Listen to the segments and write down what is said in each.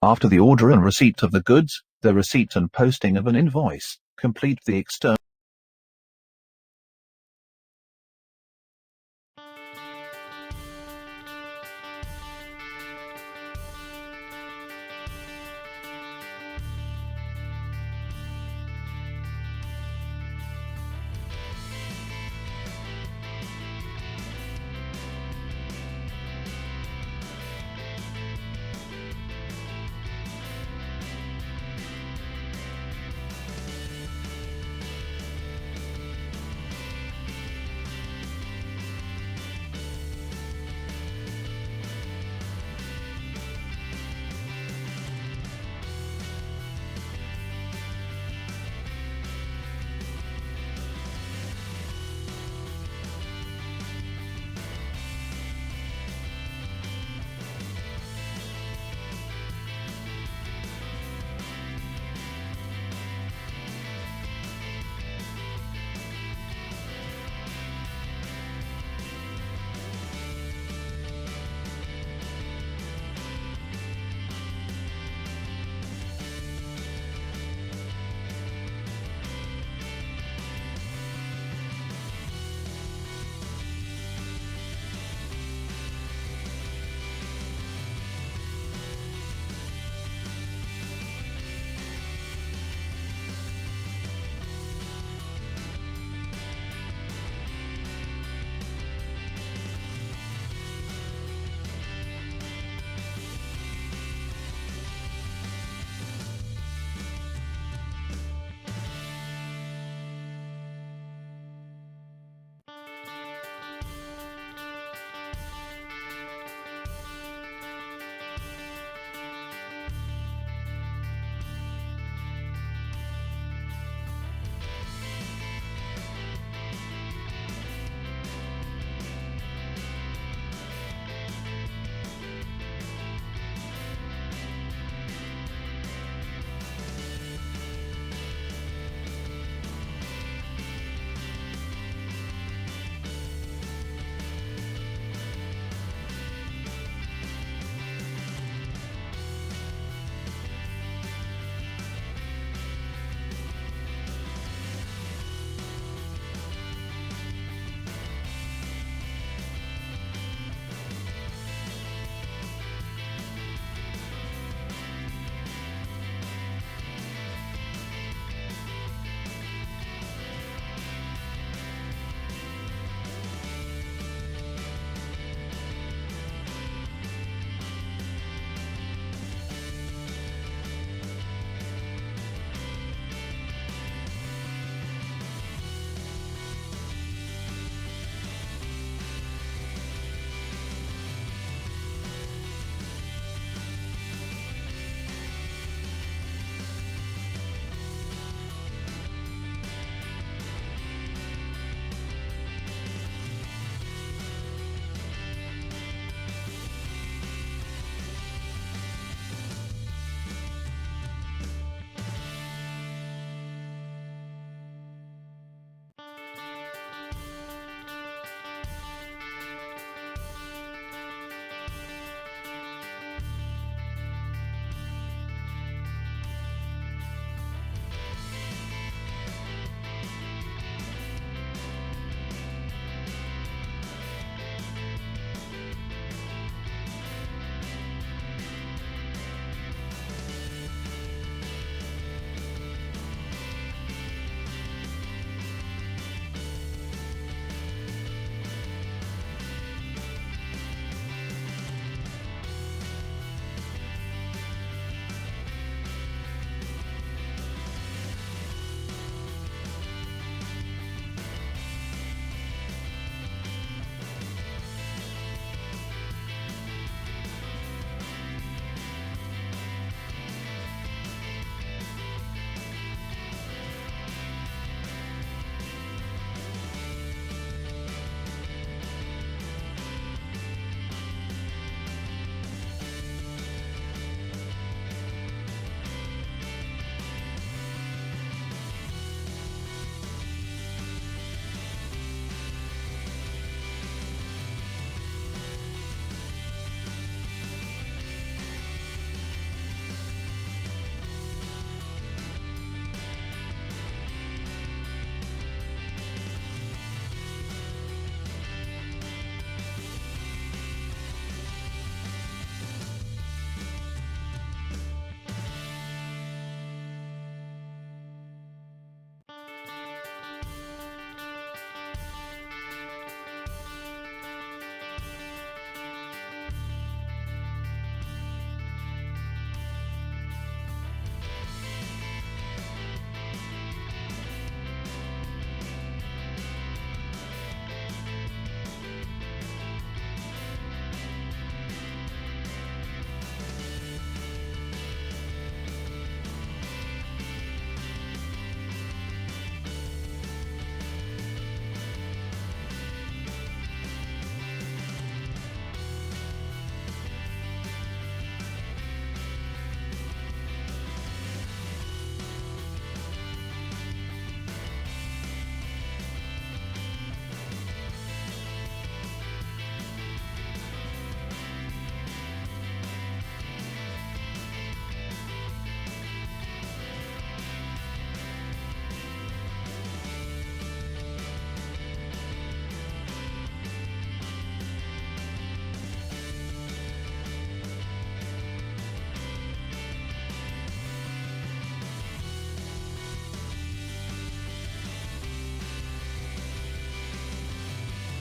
After the order and receipt of the goods, the receipt and posting of an invoice complete the external.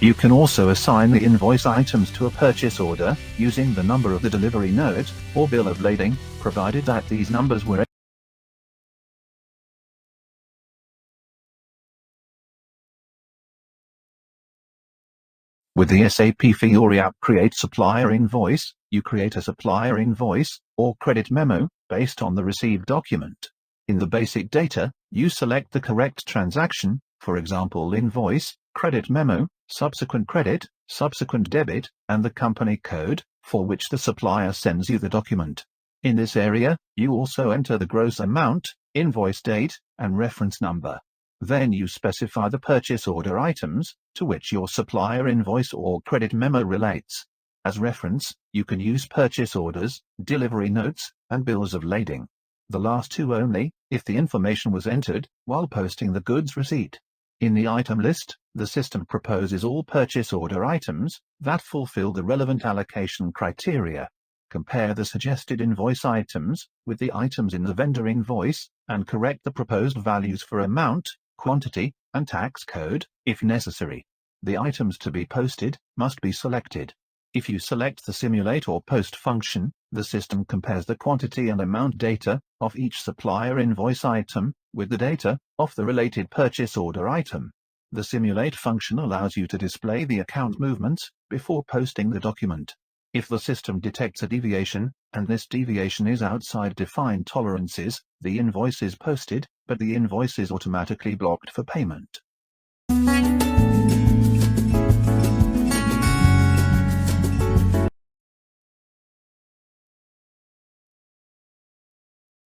You can also assign the invoice items to a purchase order, using the number of the delivery note, or bill of lading, provided that these numbers were With the SAP Fiori app Create Supplier Invoice, you create a supplier invoice, or credit memo, based on the received document. In the basic data, you select the correct transaction, for example invoice, credit memo, subsequent credit, subsequent debit, and the company code, for which the supplier sends you the document. In this area, you also enter the gross amount, invoice date, and reference number. Then you specify the purchase order items, to which your supplier invoice or credit memo relates. As reference, you can use purchase orders, delivery notes, and bills of lading. The last two only, if the information was entered while posting the goods receipt. In the item list, the system proposes all purchase order items that fulfill the relevant allocation criteria. Compare the suggested invoice items with the items in the vendor invoice, and correct the proposed values for amount, quantity, and tax code, if necessary. The items to be posted must be selected. If you select the Simulate or Post function, the system compares the quantity and amount data of each supplier invoice item with the data of the related purchase order item. The Simulate function allows you to display the account movements before posting the document. If the system detects a deviation, and this deviation is outside defined tolerances, the invoice is posted, but the invoice is automatically blocked for payment.